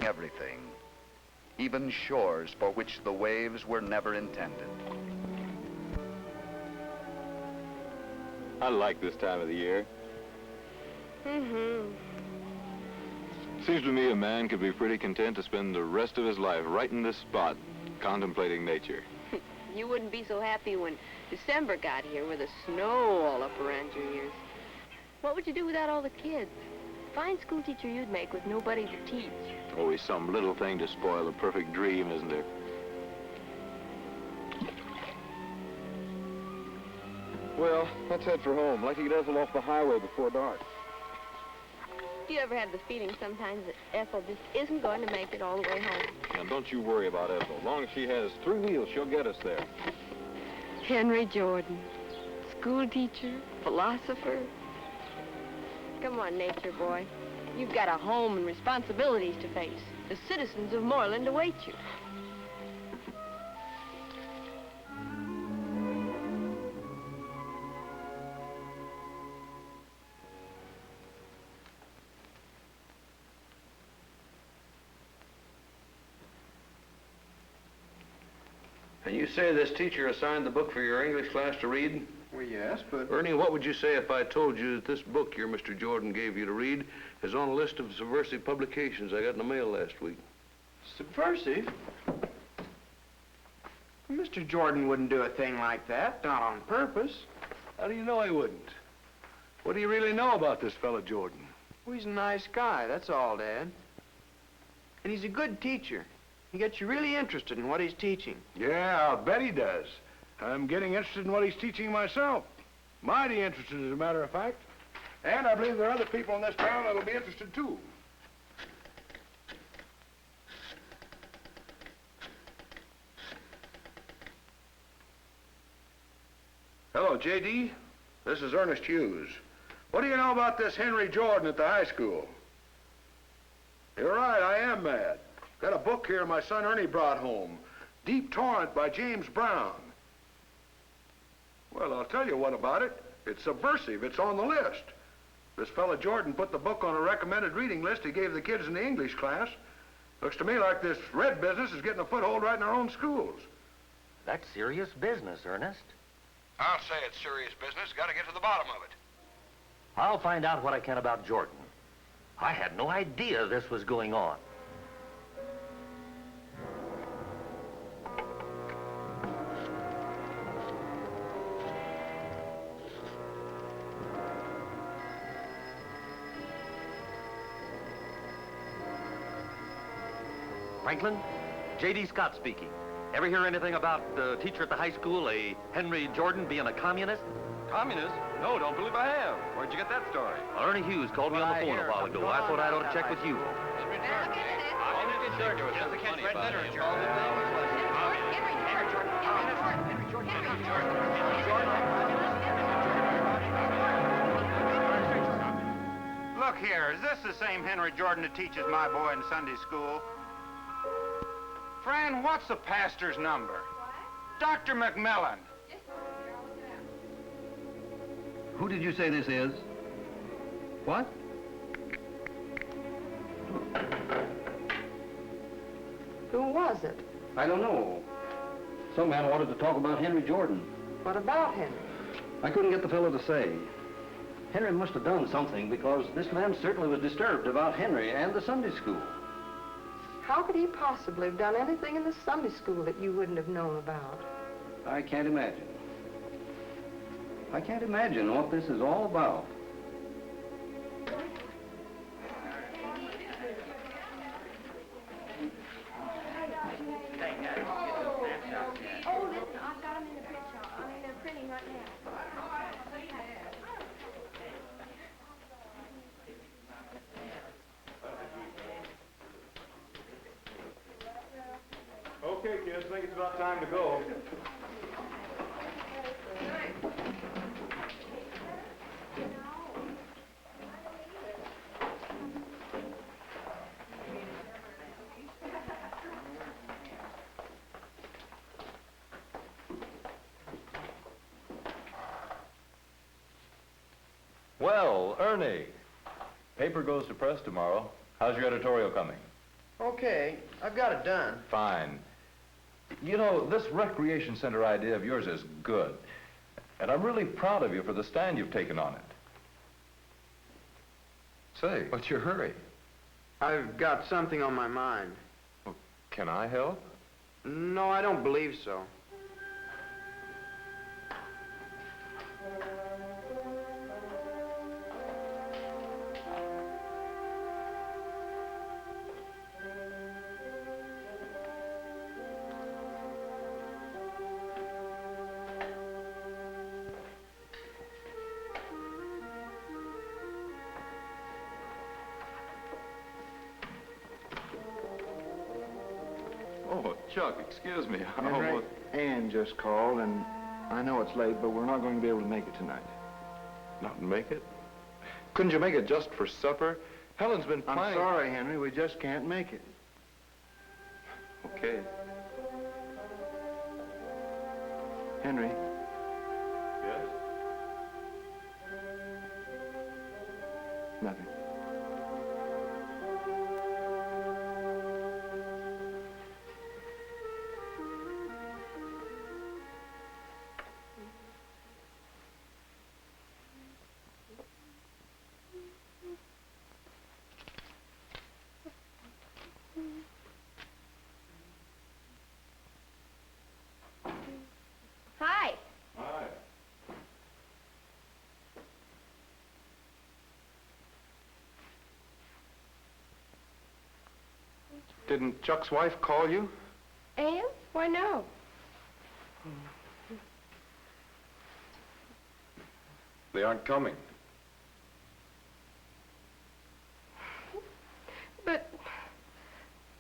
everything, even shores for which the waves were never intended. I like this time of the year. Mm-hmm. Seems to me a man could be pretty content to spend the rest of his life right in this spot, contemplating nature. You wouldn't be so happy when December got here with the snow all up around your ears. What would you do without all the kids? Fine school teacher you'd make with nobody to teach. Always some little thing to spoil a perfect dream, isn't there? Well, let's head for home. Like to get Ethel off the highway before dark. Do you ever have the feeling sometimes that Ethel just isn't going to make it all the way home? Now, don't you worry about Ethel. As long as she has 3 wheels, she'll get us there. Henry Jordan, school teacher, philosopher. Come on, nature boy. You've got a home and responsibilities to face. The citizens of Moreland await you. And you say this teacher assigned the book for your English class to read? Well, yes, but... Ernie, what would you say if I told you that this book your Mr. Jordan gave you to read is on a list of subversive publications I got in the mail last week? Subversive? Mr. Jordan wouldn't do a thing like that, not on purpose. How do you know he wouldn't? What do you really know about this fellow Jordan? Well, he's a nice guy, that's all, Dad. And he's a good teacher. He gets you really interested in what he's teaching. Yeah, I'll bet he does. I'm getting interested in what he's teaching myself. Mighty interested, as a matter of fact. And I believe there are other people in this town that'll be interested, too. Hello, J.D. This is Ernest Hughes. What do you know about this Henry Jordan at the high school? You're right, I am mad. Got a book here my son Ernie brought home. Deep Torrent by James Brown. Well, I'll tell you what about it. It's subversive. It's on the list. This fella Jordan put the book on a recommended reading list he gave the kids in the English class. Looks to me like this red business is getting a foothold right in our own schools. That's serious business, Ernest. I'll say it's serious business. Got to get to the bottom of it. I'll find out what I can about Jordan. I had no idea this was going on. Franklin, J.D. Scott speaking. Ever hear anything about the teacher at the high school, a Henry Jordan, being a communist? Communist? No, don't believe I have. Where'd you get that story? Well, Ernie Hughes called me on the phone a while ago. I thought I'd ought to check with you. Look here, is this the same Henry Jordan that teaches my boy in Sunday school? Fran, what's the pastor's number? Dr. McMillan. Who did you say this is? What? Who was it? I don't know. Some man wanted to talk about Henry Jordan. What about Henry? I couldn't get the fellow to say. Henry must have done something because this man certainly was disturbed about Henry and the Sunday school. How could he possibly have done anything in the Sunday school that you wouldn't have known about? I can't imagine. I can't imagine what this is all about. Oh, listen, I've got them in the print shop. I mean, they're printing right now. Okay, kids, I think it's about time to go. Well, Ernie, paper goes to press tomorrow. How's your editorial coming? Okay, I've got it done. Fine. You know, this recreation center idea of yours is good. And I'm really proud of you for the stand you've taken on it. Say, what's your hurry? I've got something on my mind. Well, can I help? No, I don't believe so. Oh, Chuck, excuse me. Henry, Ann just called, and I know it's late, but we're not going to be able to make it tonight. Not make it? Couldn't you make it just for supper? Helen's been planning... I'm sorry, Henry. We just can't make it. Okay. Henry. Yes? Nothing. Hi. Hi. Didn't Chuck's wife call you? Ann? Why, no. They aren't coming. But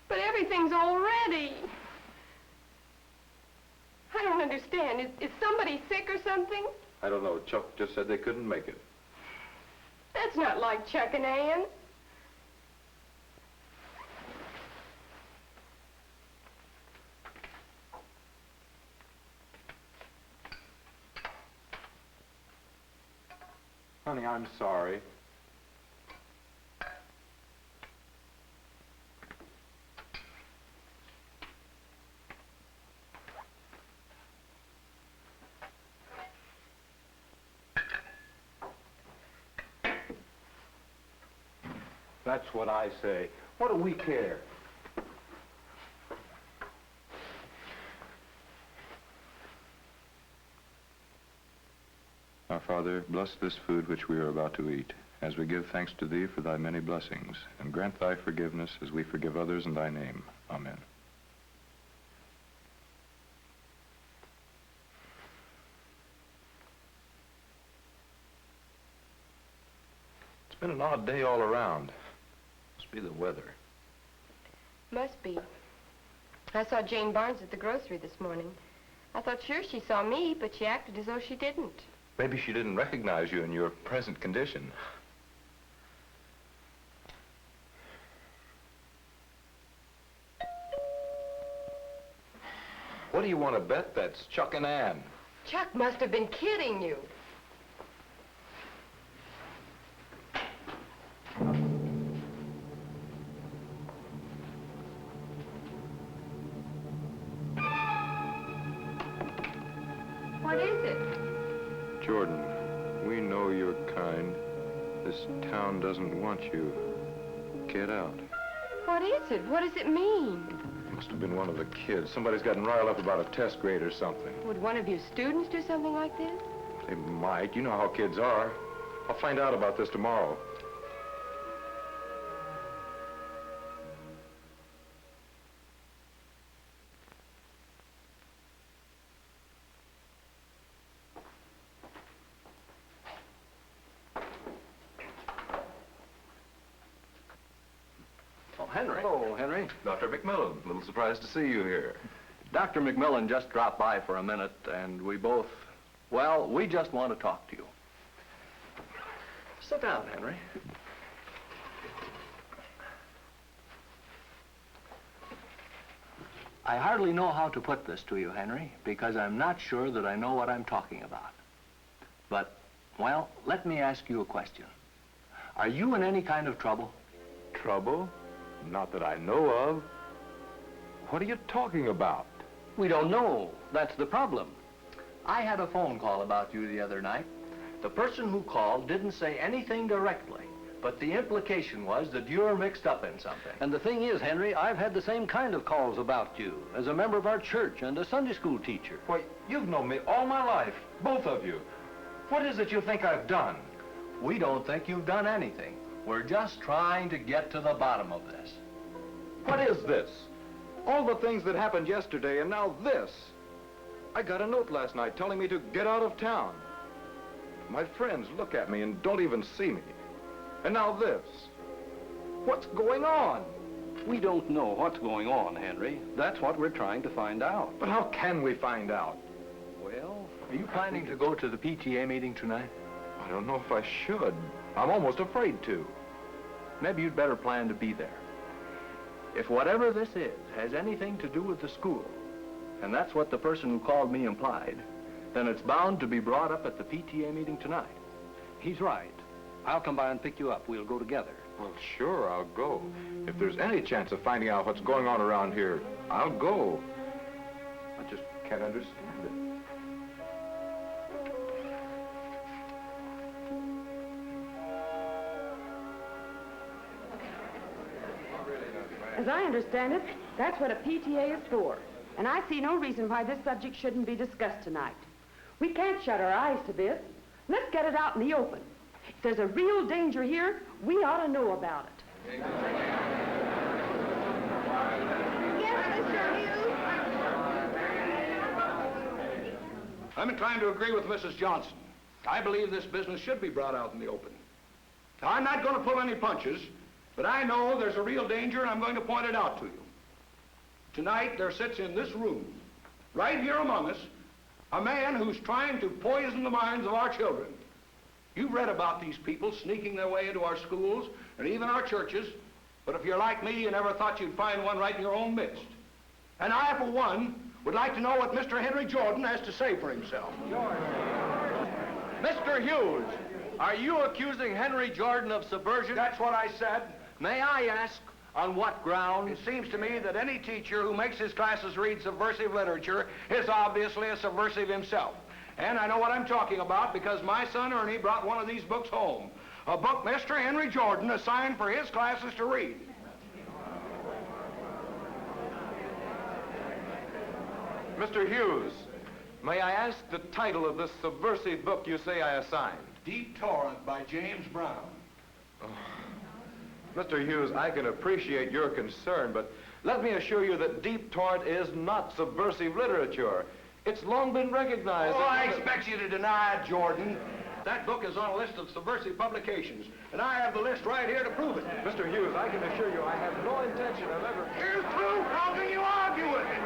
everything's all ready. I don't understand. Is somebody sick or something? I don't know. Chuck just said they couldn't make it. That's not like Chuck and Ann. Honey, I'm sorry. That's what I say. What do we care? Our Father, bless this food which we are about to eat, as we give thanks to Thee for Thy many blessings, and grant Thy forgiveness as we forgive others in Thy name. Amen. It's been an odd day all around. Must be the weather. Must be. I saw Jane Barnes at the grocery this morning. I thought sure she saw me, but she acted as though she didn't. Maybe she didn't recognize you in your present condition. What do you want to bet? That's Chuck and Ann. Chuck must have been kidding you. What is it? Jordan, we know you're kind. This town doesn't want you. Get out. What is it? What does it mean? Must have been one of the kids. Somebody's gotten riled up about a test grade or something. Would one of your students do something like this? They might. You know how kids are. I'll find out about this tomorrow. Henry. Hello, Henry. Dr. McMillan, a little surprised to see you here. Dr. McMillan just dropped by for a minute, and we both, well, we just want to talk to you. Sit down, Henry. I hardly know how to put this to you, Henry, because I'm not sure that I know what I'm talking about. But, well, let me ask you a question. Are you in any kind of trouble? Trouble? Not that I know of. What are you talking about? We don't know. That's the problem. I had a phone call about you the other night. The person who called didn't say anything directly, but the implication was that you're mixed up in something. And the thing is, Henry, I've had the same kind of calls about you as a member of our church and a Sunday school teacher. Why, you've known me all my life, both of you. What is it you think I've done? We don't think you've done anything. We're just trying to get to the bottom of this. What is this? All the things that happened yesterday and now this. I got a note last night telling me to get out of town. My friends look at me and don't even see me. And now this. What's going on? We don't know what's going on, Henry. That's what we're trying to find out. But how can we find out? Well, are you planning to go to the PTA meeting tonight? I don't know if I should. I'm almost afraid to. Maybe you'd better plan to be there. If whatever this is has anything to do with the school, and that's what the person who called me implied, then it's bound to be brought up at the PTA meeting tonight. He's right. I'll come by and pick you up. We'll go together. Well, sure, I'll go. If there's any chance of finding out what's going on around here, I'll go. I just can't understand it. As I understand it, that's what a PTA is for. And I see no reason why this subject shouldn't be discussed tonight. We can't shut our eyes to this. Let's get it out in the open. If there's a real danger here, we ought to know about it. Yes, Mr. Hughes. I'm inclined to agree with Mrs. Johnson. I believe this business should be brought out in the open. Now, I'm not going to pull any punches, but I know there's a real danger, and I'm going to point it out to you. Tonight, there sits in this room, right here among us, a man who's trying to poison the minds of our children. You've read about these people sneaking their way into our schools and even our churches, but if you're like me, you never thought you'd find one right in your own midst. And I, for one, would like to know what Mr. Henry Jordan has to say for himself. Mr. Hughes, are you accusing Henry Jordan of subversion? That's what I said. May I ask, on what grounds? It seems to me that any teacher who makes his classes read subversive literature is obviously a subversive himself. And I know what I'm talking about because my son Ernie brought one of these books home. A book Mr. Henry Jordan assigned for his classes to read. Mr. Hughes, may I ask the title of this subversive book you say I assigned? Deep Torrent by James Brown. Oh. Mr. Hughes, I can appreciate your concern, but let me assure you that Deep Torrent is not subversive literature. It's long been recognized. Oh, I expect you to deny it, Jordan. That book is on a list of subversive publications, and I have the list right here to prove it. Mr. Hughes, I can assure you I have no intention of ever... Here's proof. How can you argue with it?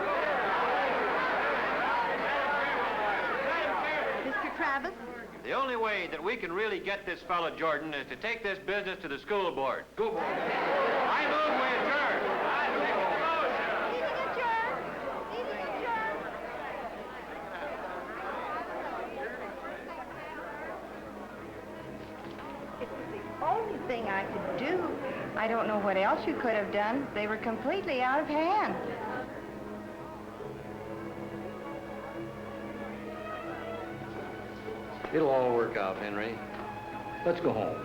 Mr. Travis? The only way that we can really get this fellow Jordan is to take this business to the school board. School board. I move we adjourn. Only thing I could do. I don't know what else you could have done. They were completely out of hand. It'll all work out, Henry. Let's go home.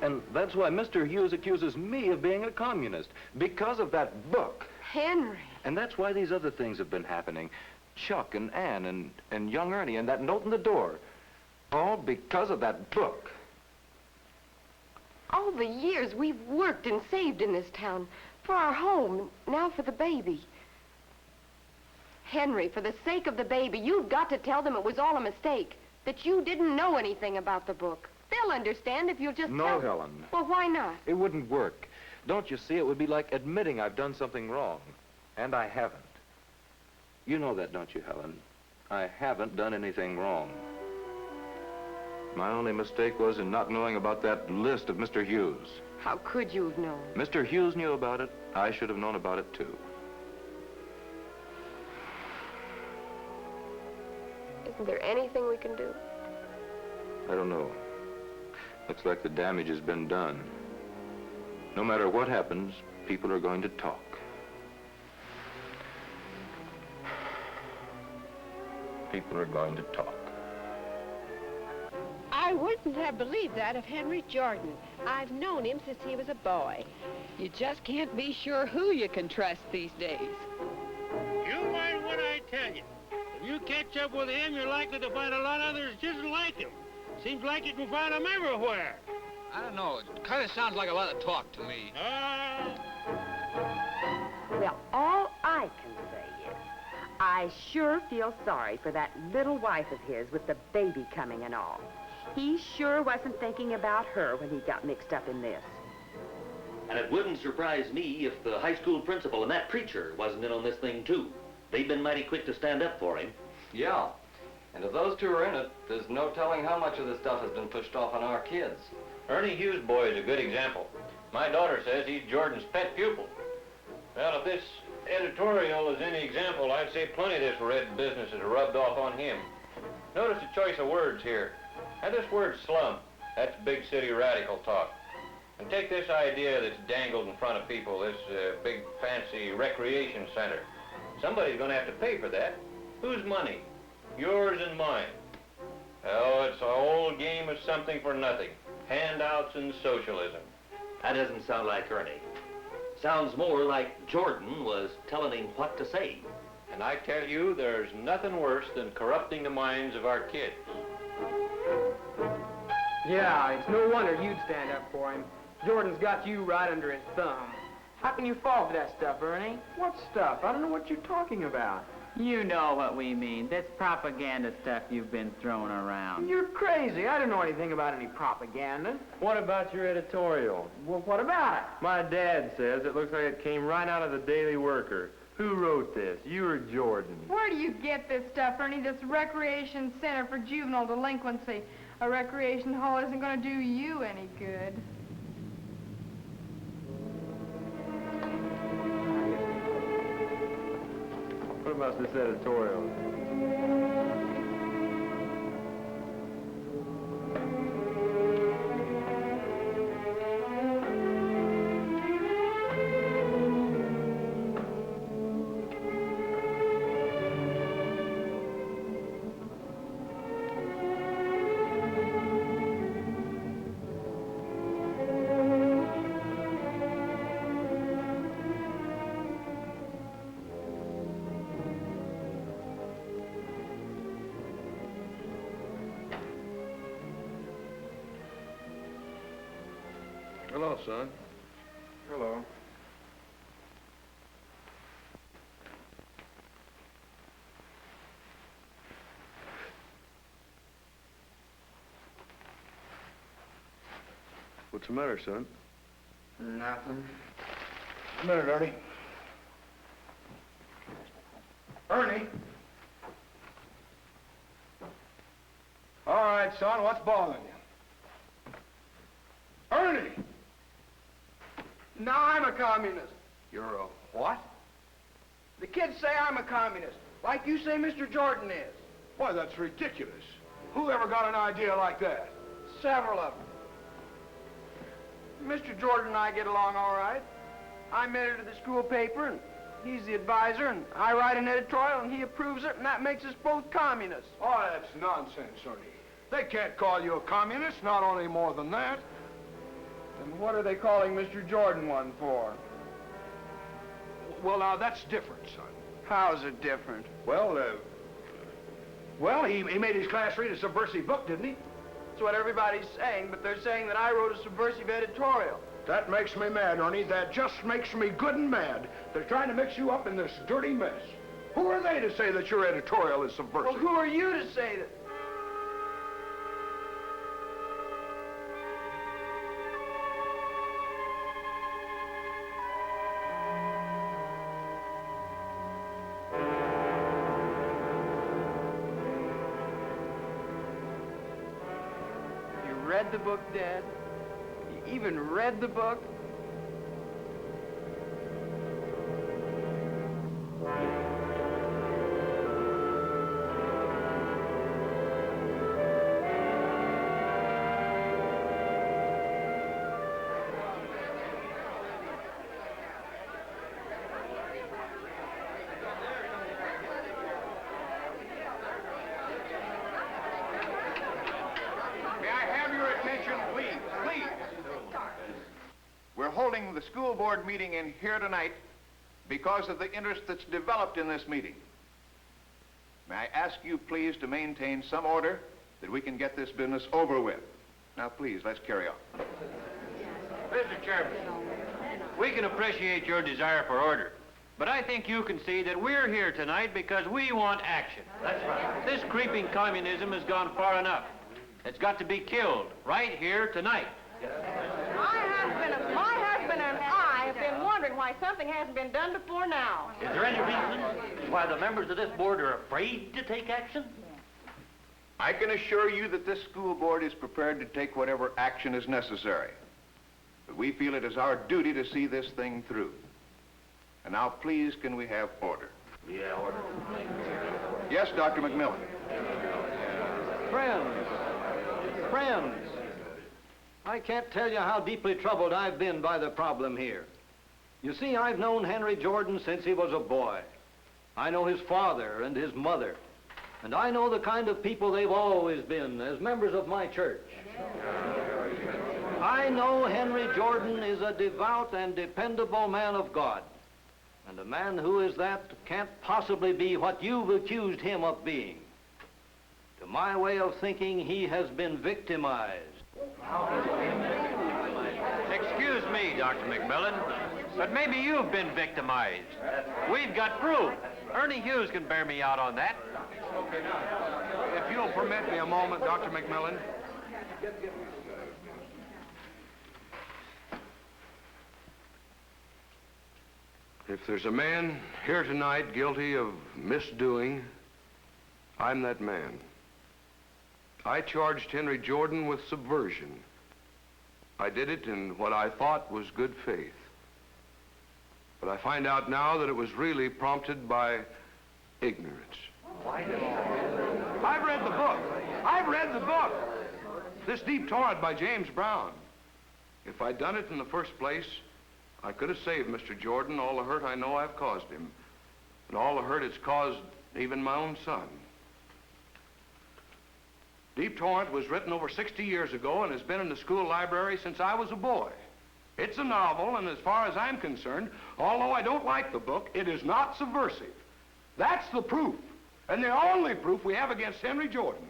And that's why Mr. Hughes accuses me of being a communist, because of that book. Henry. And that's why these other things have been happening. Chuck and Ann and young Ernie and that note in the door. All because of that book. All the years we've worked and saved in this town for our home, now for the baby. Henry, for the sake of the baby, you've got to tell them it was all a mistake, that you didn't know anything about the book. They'll understand if you'll just No, tell... Helen. Well, why not? It wouldn't work. Don't you see? It would be like admitting I've done something wrong. And I haven't. You know that, don't you, Helen? I haven't done anything wrong. My only mistake was in not knowing about that list of Mr. Hughes. How could you have known? Mr. Hughes knew about it. I should have known about it, too. Isn't there anything we can do? I don't know. Looks like the damage has been done. No matter what happens, people are going to talk. People are going to talk. I wouldn't have believed that of Henry Jordan. I've known him since he was a boy. You just can't be sure who you can trust these days. You mind what I tell you. If you catch up with him, you're likely to find a lot of others just like him. Seems like you can find them everywhere. I don't know. It kind of sounds like a lot of talk to me. Well, all I can say is, I sure feel sorry for that little wife of his with the baby coming and all. He sure wasn't thinking about her when he got mixed up in this. And it wouldn't surprise me if the high school principal and that preacher wasn't in on this thing, too. They've been mighty quick to stand up for him. Yeah. And if those two are in it, there's no telling how much of this stuff has been pushed off on our kids. Ernie Hughes' boy is a good example. My daughter says he's Jordan's pet pupil. Well, if this editorial is any example, I'd say plenty of this red business is rubbed off on him. Notice the choice of words here. Now, this word slum, that's big city radical talk. And take this idea that's dangled in front of people, this big fancy recreation center. Somebody's going to have to pay for that. Whose money? Yours and mine. Oh, it's a whole game of something for nothing. Handouts and socialism. That doesn't sound like Ernie. Sounds more like Jordan was telling him what to say. And I tell you, there's nothing worse than corrupting the minds of our kids. Yeah, it's no wonder you'd stand up for him. Jordan's got you right under his thumb. How can you fall for that stuff, Ernie? What stuff? I don't know what you're talking about. You know what we mean. This propaganda stuff you've been throwing around. You're crazy. I don't know anything about any propaganda. What about your editorial? Well, what about it? My dad says it looks like it came right out of the Daily Worker. Who wrote this? You or Jordan? Where do you get this stuff, Ernie? This Recreation Center for Juvenile Delinquency. A recreation hall isn't going to do you any good. What about this editorial? Hello, son. Hello. What's the matter, son? Nothing. A minute, Ernie. Ernie! All right, son, what's bothering you? Ernie! Now I'm a communist. You're a what? The kids say I'm a communist, like you say Mr. Jordan is. Why, that's ridiculous. Who ever got an idea like that? Several of them. Mr. Jordan and I get along all right. I'm editor of the school paper, and he's the advisor, and I write an editorial, and he approves it, and that makes us both communists. Oh, that's nonsense, Ernie. They can't call you a communist, not only more than that. Then what are they calling Mr. Jordan one for? Well, now, that's different, son. How's it different? Well, he made his class read a subversive book, didn't he? That's what everybody's saying, but they're saying that I wrote a subversive editorial. That makes me mad, Ernie. That just makes me good and mad. They're trying to mix you up in this dirty mess. Who are they to say that your editorial is subversive? Well, who are you to say that? read the book, Dad? You even read the book? We're holding the school board meeting in here tonight because of the interest that's developed in this meeting. May I ask you please to maintain some order that we can get this business over with. Now please, let's carry on. Mr. Chairman, we can appreciate your desire for order, but I think you can see that we're here tonight because we want action. That's right. This creeping communism has gone far enough. It's got to be killed right here tonight. My husband and I have been wondering why something hasn't been done before now. Is there any reason why the members of this board are afraid to take action? I can assure you that this school board is prepared to take whatever action is necessary. But we feel it is our duty to see this thing through. And now, please, can we have order? Yeah, order. Yes, Dr. McMillan. Friends, I can't tell you how deeply troubled I've been by the problem here. You see, I've known Henry Jordan since he was a boy. I know his father and his mother, and I know the kind of people they've always been as members of my church. I know Henry Jordan is a devout and dependable man of God, and a man who is that can't possibly be what you've accused him of being. To my way of thinking, he has been victimized. Excuse me, Dr. McMillan, but maybe you've been victimized. We've got proof. Ernie Hughes can bear me out on that. Okay, now, if you'll permit me a moment, Dr. McMillan. If there's a man here tonight guilty of misdoing, I'm that man. I charged Henry Jordan with subversion. I did it in what I thought was good faith. But I find out now that it was really prompted by ignorance. I've read the book. I've read the book. This Deep Torrent by James Brown. If I'd done it in the first place, I could have saved Mr. Jordan all the hurt I know I've caused him, and all the hurt it's caused even my own son. Deep Torrent was written over 60 years ago and has been in the school library since I was a boy. It's a novel, and as far as I'm concerned, although I don't like the book, it is not subversive. That's the proof, and the only proof we have against Henry Jordan.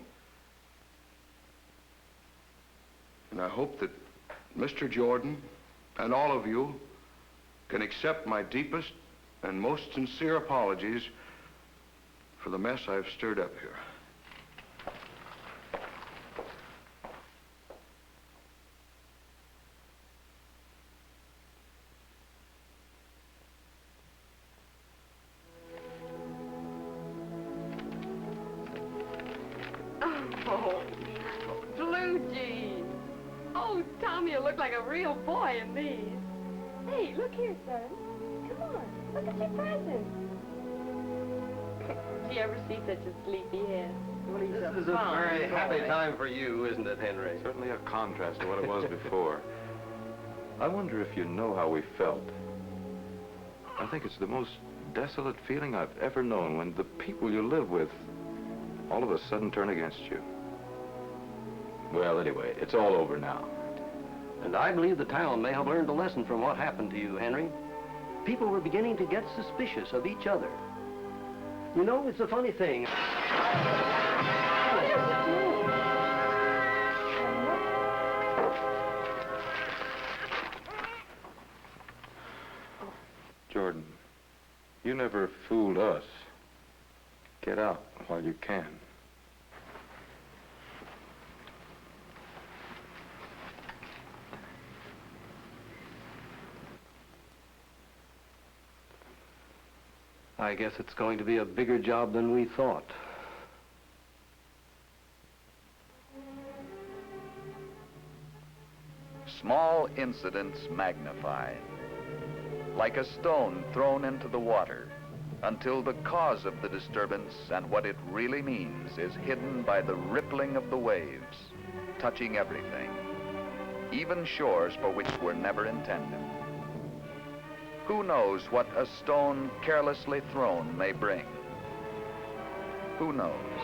And I hope that Mr. Jordan and all of you can accept my deepest and most sincere apologies for the mess I've stirred up here. Oh, blue jeans. Oh, Tommy, you look like a real boy in these. Hey, look here, son. Come on, look at your present. Did you ever see such a sleepy head? Well, he's This is a very happy time for you, isn't it, Henry? Certainly a contrast to what it was before. I wonder if you know how we felt. I think it's the most desolate feeling I've ever known when the people you live with all of a sudden turn against you. Well, anyway, it's all over now. And I believe the town may have learned a lesson from what happened to you, Henry. People were beginning to get suspicious of each other. You know, it's a funny thing. Jordan, you never fooled us. Get out while you can. I guess it's going to be a bigger job than we thought. Small incidents magnified, like a stone thrown into the water, until the cause of the disturbance and what it really means is hidden by the rippling of the waves, touching everything, even shores for which were never intended. Who knows what a stone carelessly thrown may bring? Who knows?